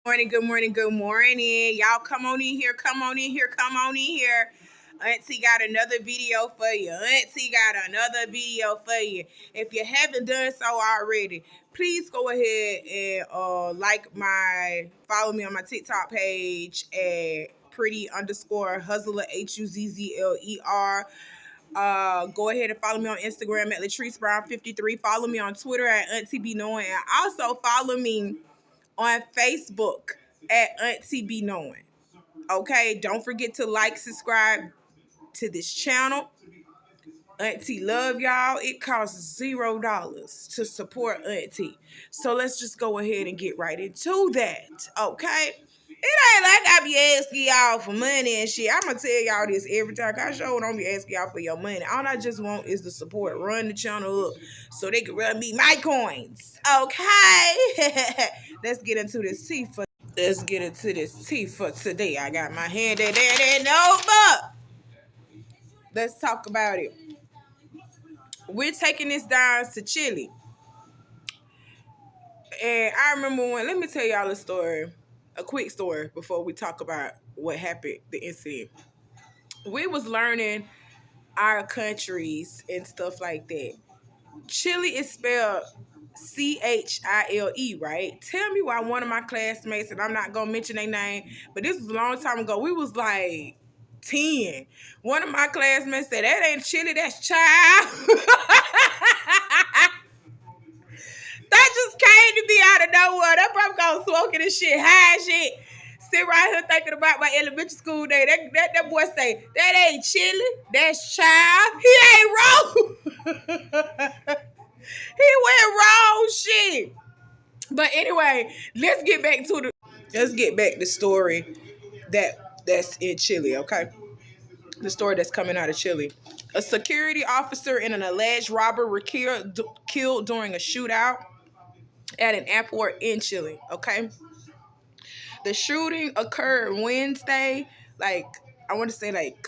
Morning, good morning, good morning. Y'all come on in here, come on in here, come on in here. Auntie got another video for you. Auntie got another video for you. If you haven't done so already, please go ahead and follow me on my TikTok page at pretty underscore hustler HUZZLER. Go ahead and follow me on Instagram at Latrice Brown 53. Follow me on Twitter at Auntie Be Knowing, and also follow me on Facebook at Auntie Be Knowing. Okay, don't forget to like, subscribe to this channel. Auntie love y'all. It costs $0 to support Auntie. So let's just go ahead and get right into that. Okay. It ain't like I be asking y'all for money and shit. I'ma tell y'all this every time. I sure don't be asking y'all for your money. All I just want is the support. Run the channel up so they can run me my coins. Okay. Let's get into this tea for today. I got my hand in that notebook. Let's talk about it. We're taking this down to Chile. And I remember let me tell y'all a quick story before we talk about what happened, the incident. We was learning our countries and stuff like that. Chile is spelled Chile, right? Tell me why one of my classmates, and I'm not gonna mention their name, but this was a long time ago. We was like 10. One of my classmates said, "That ain't Chile, that's child." That just came to me out of nowhere. That probably got smoking and shit, high shit. Sit right here thinking about my elementary school day. That boy say, "That ain't Chile, that's child." He ain't wrong. He went wrong shit. But anyway, let's get back to the story that's in Chile, okay? The story that's coming out of Chile. A security officer and an alleged robber were killed during a shootout at an airport in Chile, okay? The shooting occurred Wednesday, like I want to say like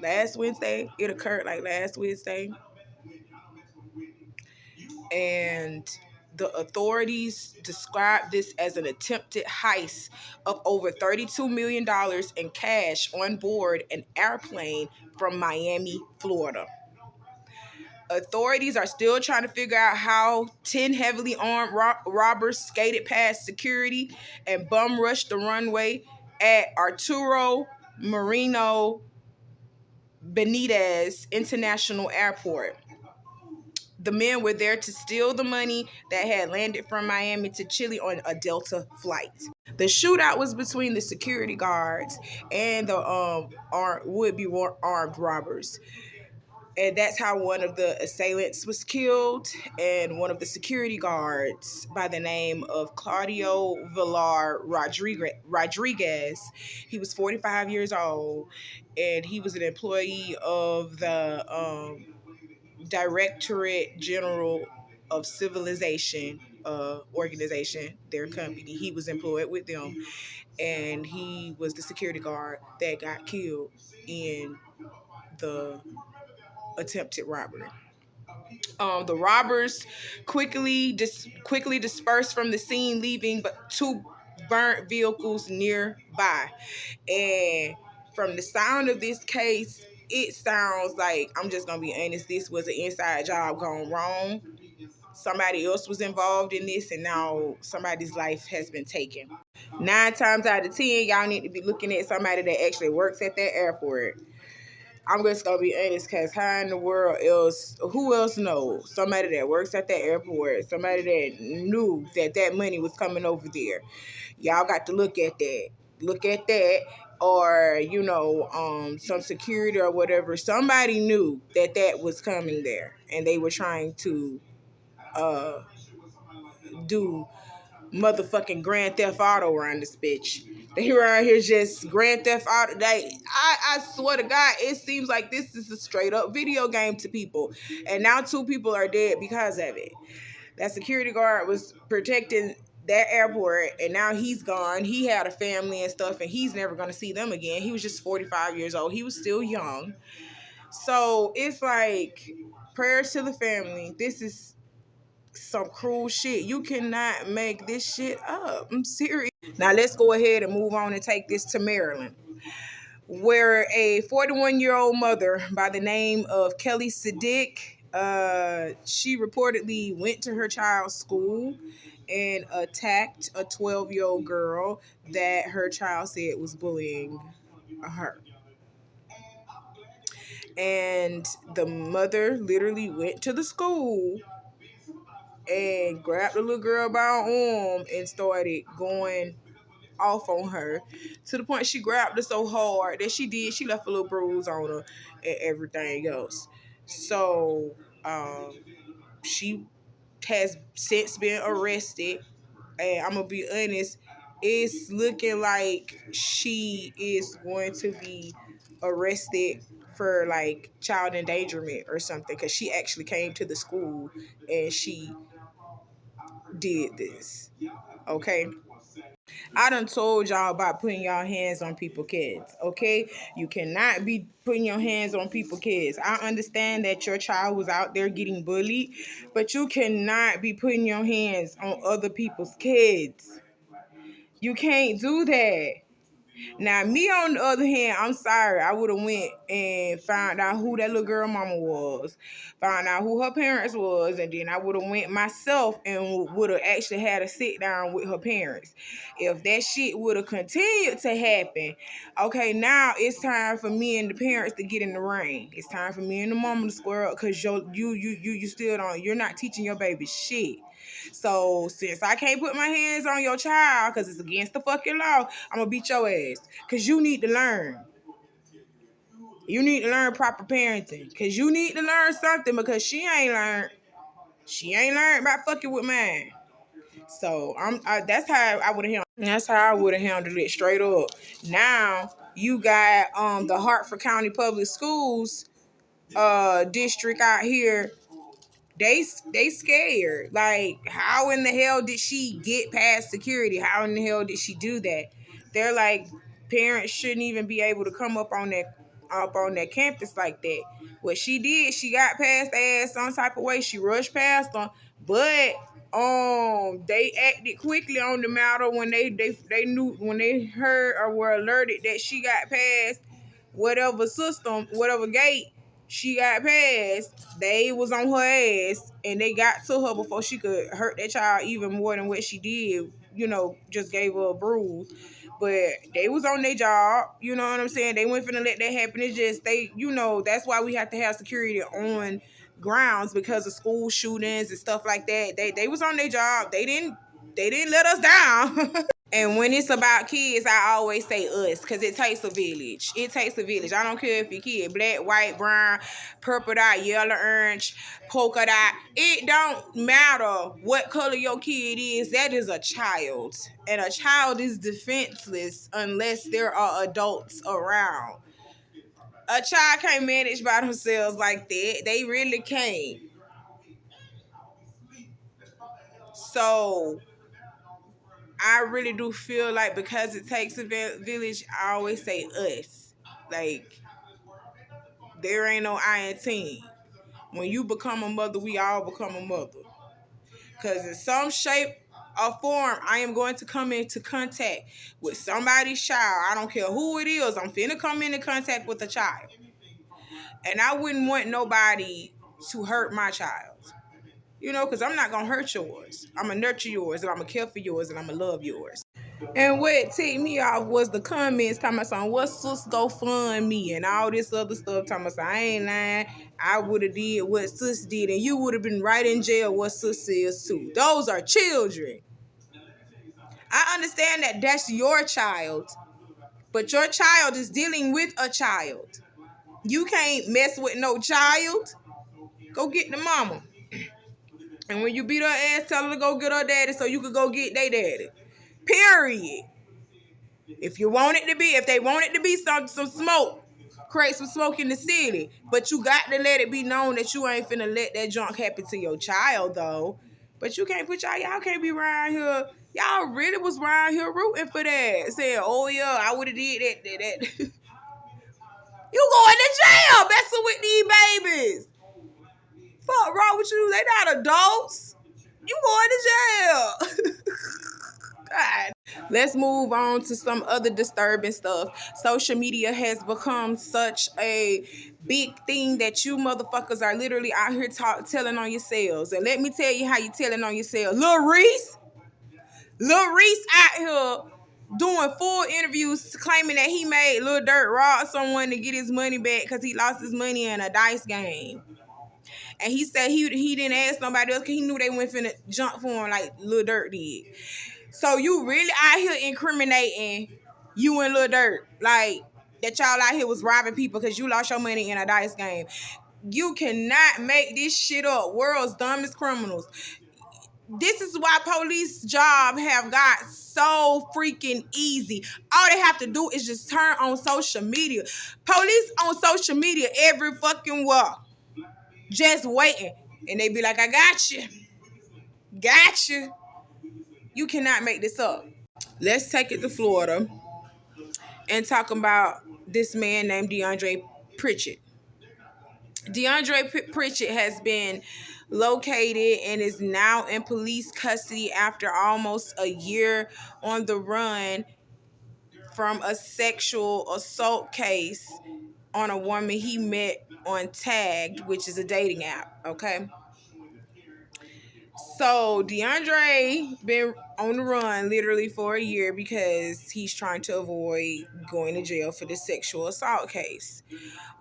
last Wednesday. It occurred like last Wednesday. And the authorities described this as an attempted heist of over $32 million in cash on board an airplane from Miami, Florida. Authorities are still trying to figure out how 10 heavily armed robbers skated past security and bum rushed the runway at Arturo Marino Benitez International Airport. The men were there to steal the money that had landed from Miami to Chile on a Delta flight. The shootout was between the security guards and the would-be armed robbers. And that's how one of the assailants was killed, and one of the security guards by the name of Claudio Villar Rodriguez. He was 45 years old, and he was an employee of the Directorate General of Civilization organization, their company. He was employed with them, and he was the security guard that got killed in the attempted robbery. The robbers quickly dispersed from the scene, leaving but two burnt vehicles nearby. And from the sound of this case, it sounds like, I'm just gonna be honest, this was an inside job gone wrong. Somebody else was involved in this, and now somebody's life has been taken. 9 times out of 10, y'all need to be looking at somebody that actually works at that airport. I'm just gonna be honest, cause how in the world else? Who else knows? Somebody that works at that airport, somebody that knew that money was coming over there. Y'all got to look at that. Look at that, or some security or whatever. Somebody knew that was coming there, and they were trying to do motherfucking Grand Theft Auto around this bitch. They around here just Grand Theft Auto. I swear to God, it seems like this is a straight up video game to people. And now 2 people are dead because of it. That security guard was protecting that airport, and now he's gone. He had a family and stuff, and he's never going to see them again. He was just 45 years old. He was still young. So it's like, prayers to the family. This is some cruel shit. You cannot make this shit up. I'm serious. Now let's go ahead and move on and take this to Maryland, where a 41-year-old mother by the name of Kelly Sadik, she reportedly went to her child's school and attacked a 12-year-old girl that her child said was bullying her. And the mother literally went to the school and grabbed the little girl by her arm and started going off on her, to the point she grabbed her so hard that she left a little bruise on her and everything else. So she has since been arrested, and I'm gonna be honest, it's looking like she is going to be arrested for like child endangerment or something, because she actually came to the school and she did this. Okay. I done told y'all about putting y'all hands on people's kids, okay? You cannot be putting your hands on people's kids. I understand that your child was out there getting bullied, but you cannot be putting your hands on other people's kids. You can't do that. Now, me on the other hand, I'm sorry. I would have went and found out who that little girl mama was, found out who her parents was, and then I would have went myself and would have actually had a sit down with her parents. If that shit would have continued to happen, okay, now it's time for me and the parents to get in the ring. It's time for me and the mama to square up, because you still don't, you're not teaching your baby shit. So since I can't put my hands on your child because it's against the fucking law, I'm gonna beat your ass. Because you need to learn. You need to learn proper parenting. Because you need to learn something, because she ain't learned. She ain't learned about fucking with mine. So that's how I would have handled. That's how I would have handled it straight up. Now you got the Hartford County Public Schools district out here. They scared. Like, how in the hell did she get past security? How in the hell did she do that? They're like, parents shouldn't even be able to come up on that campus like that. What she did, she got past their ass some type of way. She rushed past them, but they acted quickly on the matter when they knew, when they heard or were alerted that she got past whatever system, whatever gate she got past. They was on her ass and they got to her before she could hurt that child even more than what she did. Just gave her a bruise. But they was on their job, you know what I'm saying? They weren't finna let that happen. It's just that's why we have to have security on grounds, because of school shootings and stuff like that. They was on their job. They didn't let us down. And when it's about kids, I always say us, because it takes a village. It takes a village. I don't care if your kid black, white, brown, purple dot, yellow, orange, polka dot. It don't matter what color your kid is. That is a child. And a child is defenseless unless there are adults around. A child can't manage by themselves like that. They really can't. So I really do feel like, because it takes a village, I always say us. Like, there ain't no I in team. When you become a mother, we all become a mother. Because in some shape or form, I am going to come into contact with somebody's child. I don't care who it is. I'm finna come into contact with a child. And I wouldn't want nobody to hurt my child. Because I'm not going to hurt yours. I'm going to nurture yours, and I'm going to care for yours, and I'm going to love yours. And what ticked me off was the comments talking about something, what sis go fund me and all this other stuff, talking about I ain't lying. I would have did what sis did, and you would have been right in jail what sis is too. Those are children. I understand that that's your child, but your child is dealing with a child. You can't mess with no child. Go get the mama. And when you beat her ass, tell her to go get her daddy so you could go get their daddy. Period. If they want it to be some smoke, create some smoke in the city. But you got to let it be known that you ain't finna let that junk happen to your child, though. But you can't put y'all can't be around here. Y'all really was around here rooting for that. Saying, oh yeah, I would have did that. You going to jail messing with these babies. Fuck wrong with you? They not adults. You going to jail. God. Let's move on to some other disturbing stuff. Social media has become such a big thing that you motherfuckers are literally out here telling on yourselves. And let me tell you how you telling on yourselves. Lil Reese out here doing full interviews claiming that he made Lil Durk rob someone to get his money back because he lost his money in a dice game. And he said he didn't ask nobody else because he knew they went finna jump for him like Lil Durk did. So you really out here incriminating you and Lil Durk, like that y'all out here was robbing people because you lost your money in a dice game. You cannot make this shit up. World's dumbest criminals. This is why police job have got so freaking easy. All they have to do is just turn on social media. Police on social media every fucking while, just waiting, and they be like, "I got you." You cannot make this up. Let's take it to Florida and talk about this man named DeAndre Pritchett. DeAndre Pritchett has been located and is now in police custody after almost a year on the run from a sexual assault case on a woman he met on Tagged, which is a dating app. Okay. So DeAndre been on the run literally for a year because he's trying to avoid going to jail for the sexual assault case.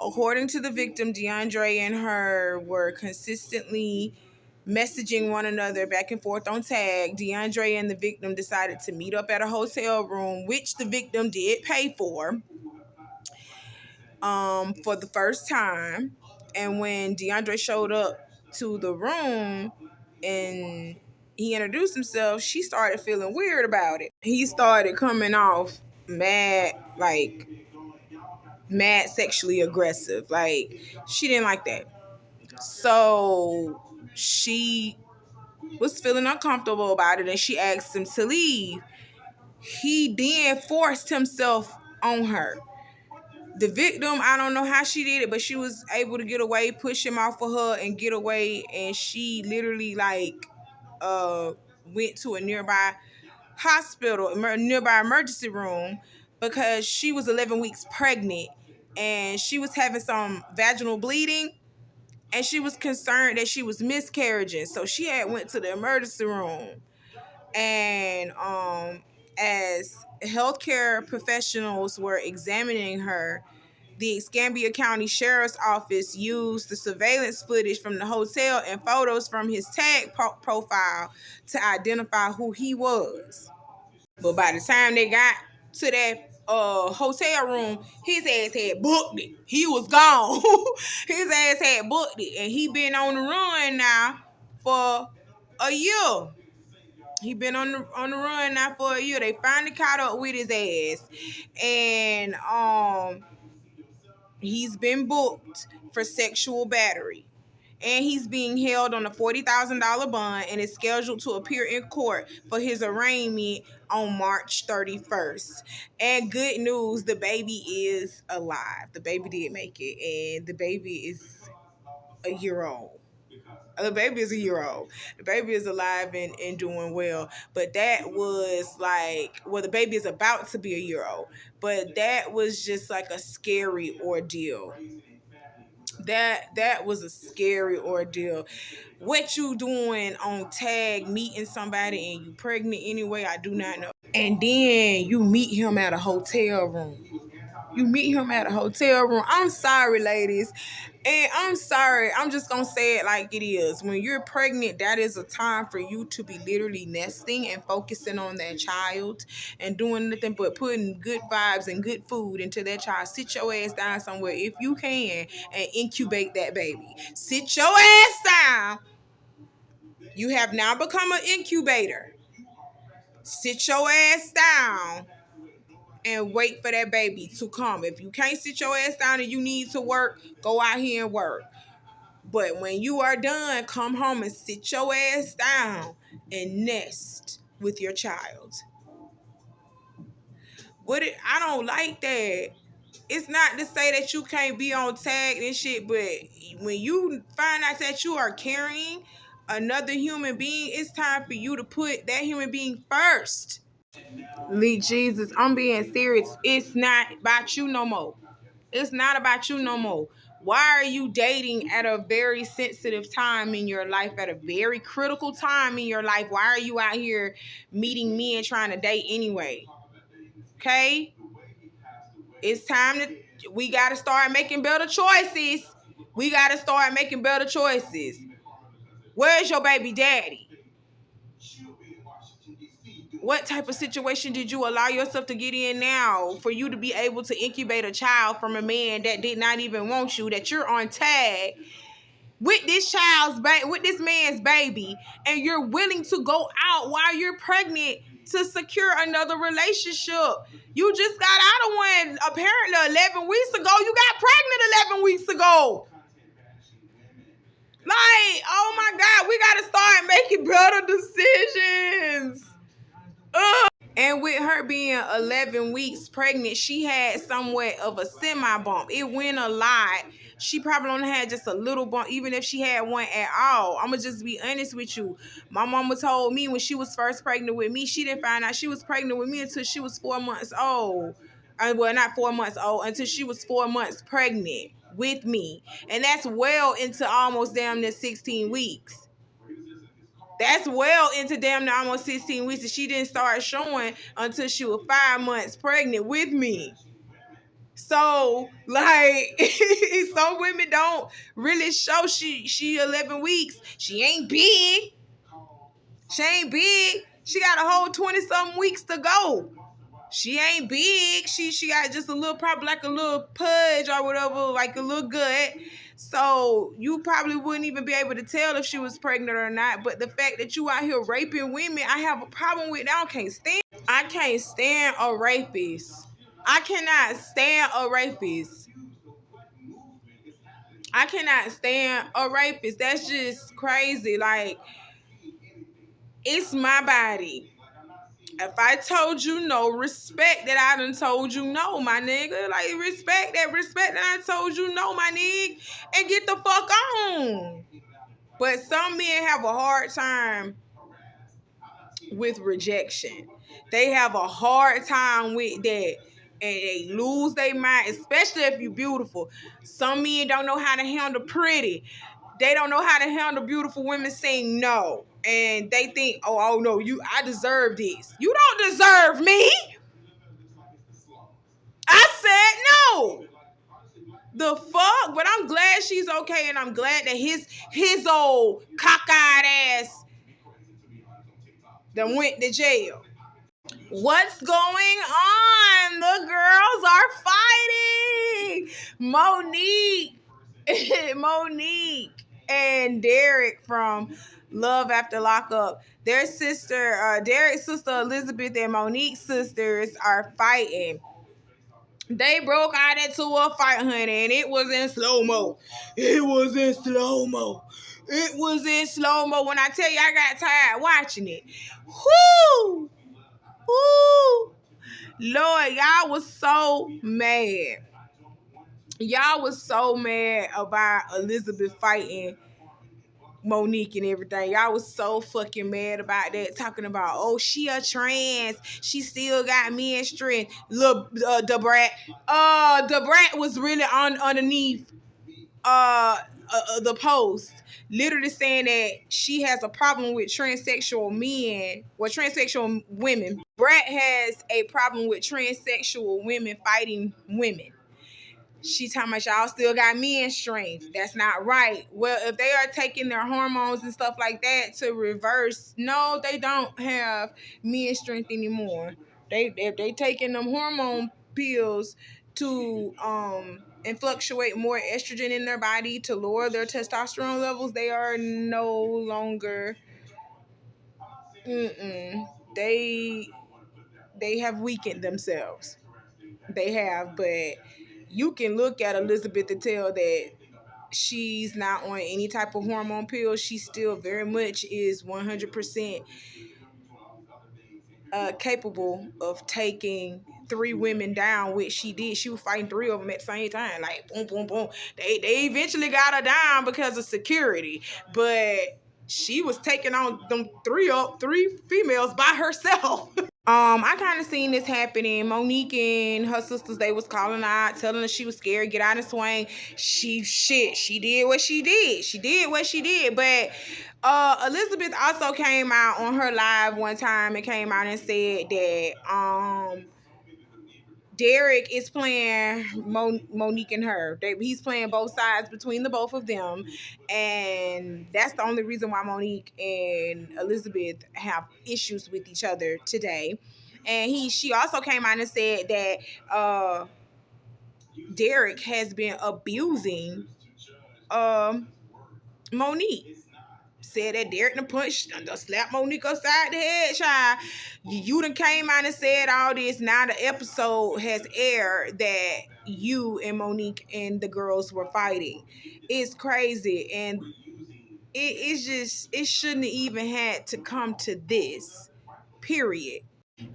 According to the victim, DeAndre and her were consistently messaging one another back and forth on Tag. DeAndre and the victim decided to meet up at a hotel room, which the victim did pay for the first time. And when DeAndre showed up to the room and he introduced himself, she started feeling weird about it. He started coming off mad, like mad sexually aggressive. Like she didn't like that. So she was feeling uncomfortable about it and she asked him to leave. He then forced himself on her. The victim, I don't know how she did it, but she was able to get away, push him off of her and get away. And she literally went to a nearby hospital, nearby emergency room, because she was 11 weeks pregnant and she was having some vaginal bleeding and she was concerned that she was miscarriaging. So she had went to the emergency room. And as healthcare professionals were examining her, the Escambia County Sheriff's Office used the surveillance footage from the hotel and photos from his tag profile to identify who he was. But by the time they got to that hotel room, his ass had booked it. He was gone. His ass had booked it. And he been on the run now for a year. He been on the run now for a year. They finally caught up with his ass. And he's been booked for sexual battery. And he's being held on a $40,000 bond and is scheduled to appear in court for his arraignment on March 31st. And good news, the baby is alive. The baby did make it, and the baby is a year old. The baby is a year old. The baby is alive and doing well. But that was like, well, the baby is about to be a year old. But that was just like a scary ordeal. That was a scary ordeal. What you doing on Tag, meeting somebody and you pregnant anyway, I do not know. And then you meet him at a hotel room. I'm sorry, ladies. And I'm sorry. I'm just going to say it like it is. When you're pregnant, that is a time for you to be literally nesting and focusing on that child and doing nothing but putting good vibes and good food into that child. Sit your ass down somewhere if you can and incubate that baby. Sit your ass down. You have now become an incubator. Sit your ass down and wait for that baby to come. If you can't sit your ass down and you need to work, go out here and work. But when you are done, come home and sit your ass down and nest with your child. I don't like that. It's not to say that you can't be on Tag and shit, but when you find out that you are carrying another human being, it's time for you to put that human being first. Lee Jesus, I'm being serious. It's not about you no more. It's not about you no more. Why are you dating at a very sensitive time in your life, at a very critical time in your life? Why are you out here meeting men trying to date anyway? Okay? It's time to, we got to start making better choices. We got to start making better choices. Where's your baby daddy? What type of situation did you allow yourself to get in now for you to be able to incubate a child from a man that did not even want you, that you're on tag with this with this man's baby, and you're willing to go out while you're pregnant to secure another relationship? You just got out of one apparently 11 weeks ago. You got pregnant 11 weeks ago. Like, oh my God, we got to start making better decisions. And with her being 11 weeks pregnant, she had somewhat of a semi-bump. It went a lot. She probably only had just a little bump, even if she had one at all. I'm going to just be honest with you. My mama told me when she was first pregnant with me, she didn't find out she was pregnant with me until she was 4 months old. Well, not 4 months old, until she was 4 months pregnant with me. And that's well into almost damn near 16 weeks. That's well into damn near almost 16 weeks, and she didn't start showing until she was 5 months pregnant with me. So, like, some women don't really show she 11 weeks. She ain't big. She ain't big. She got a whole 20-something weeks to go. She ain't big. She got just a little, probably like a little pudge or whatever, like a little gut. So you probably wouldn't even be able to tell if she was pregnant or not. But the fact that you out here raping women, I have a problem with that. I can't stand a rapist. I cannot stand a rapist. I cannot stand a rapist. That's just crazy. Like, it's my body. If I told you no, respect that I done told you no, my nigga. Like, respect that I told you no, my nigga. And get the fuck on. But some men have a hard time with rejection. They have a hard time with that. And they lose their mind, especially if you're beautiful. Some men don't know how to handle pretty. They don't know how to handle beautiful women saying no. And they think, oh no, I deserve this. You don't deserve me. I said no. The fuck? But I'm glad she's okay, and I'm glad that his old cockeyed ass done went to jail. What's going on? The girls are fighting. Monique and Derek from Love After Lockup. Their sister, Derek's sister Elizabeth and Monique's sisters are fighting. They broke out into a fight, honey, and it was in slow-mo. It was in slow-mo. When I tell you I got tired watching it. Whoo! Whoo! Lord, y'all was so mad. Y'all was so mad about Elizabeth fighting Monique and everything. Y'all was so fucking mad about that, talking about, oh, she a trans, she still got men strength. Look, the brat was really underneath the post, literally saying that she has a problem with transsexual men, or transsexual women. Brat has a problem with transsexual women fighting women. She talking about y'all still got men strength. That's not right. Well, if they are taking their hormones and stuff like that to reverse, no, they don't have men strength anymore. If they taking them hormone pills to and fluctuate more estrogen in their body to lower their testosterone levels, they are no longer. They have weakened themselves. They have, but you can look at Elizabeth and tell that she's not on any type of hormone pill. She still very much is 100% capable of taking 3 women down, which she did. She was fighting 3 of them at the same time. Like, boom, boom, boom. They eventually got her down because of security. But she was taking on them 3 females by herself. I kind of seen this happening. Monique and her sisters, they was calling her out, telling her she was scared, get out and swing. She did what she did. She did what she did. But Elizabeth also came out on her live one time and came out and said that Derek is playing Monique and her. He's playing both sides between the both of them, and that's the only reason why Monique and Elizabeth have issues with each other today. And she also came out and said that Derek has been abusing Monique. Said that Derek done punched, done slapped Monique upside the head, child. You done came out and said all this. Now the episode has aired that you and Monique and the girls were fighting. It's crazy. And it's just, it shouldn't have even had to come to this. Period.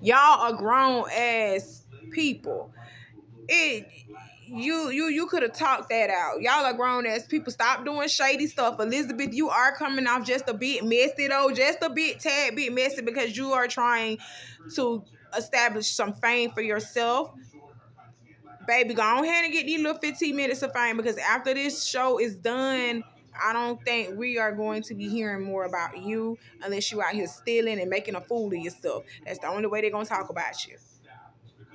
Y'all are grown ass people. It you could have talked that out. Y'all are grown ass people. Stop doing shady stuff. Elizabeth, you are coming off just a bit messy though, just a tad bit messy, because you are trying to establish some fame for yourself. Baby, go ahead and get these little 15 minutes of fame, because after this show is done, I don't think we are going to be hearing more about you unless you out here stealing and making a fool of yourself. That's the only way they're gonna talk about you.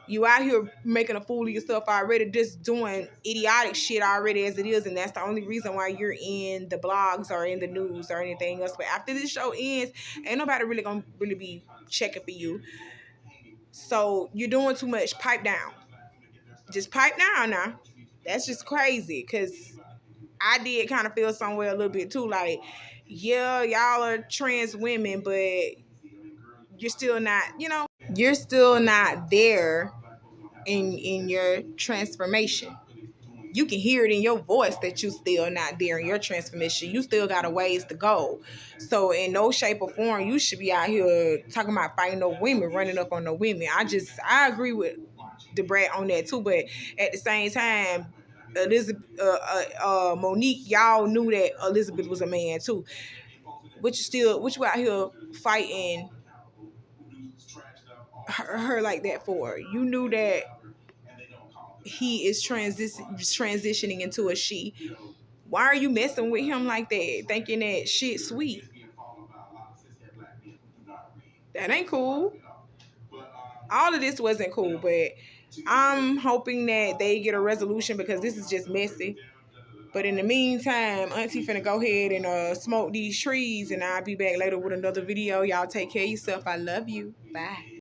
You out here making a fool of yourself already, just doing idiotic shit already as it is, and that's the only reason why you're in the blogs or in the news or anything else. But after this show ends, ain't nobody really gonna really be checking for you. So you're doing too much. Pipe down. Just pipe down now. That's just crazy, because I did kind of feel somewhere a little bit too, like, yeah, y'all are trans women, but you're still not, you're still not there in your transformation. You can hear it in your voice that you still not there in your transformation. You still got a ways to go. So in no shape or form you should be out here talking about fighting no women, running up on no women. I agree with Debrat on that too, but at the same time, Elizabeth, Monique, y'all knew that Elizabeth was a man too. But you out here fighting her like that for? You knew that he is transitioning into a she. Why are you messing with him like that, thinking that shit sweet? That ain't cool. All of this wasn't cool, but I'm hoping that they get a resolution, because this is just messy. But in the meantime, Auntie finna go ahead and smoke these trees, and I'll be back later with another video. Y'all take care of yourself. I love you. Bye.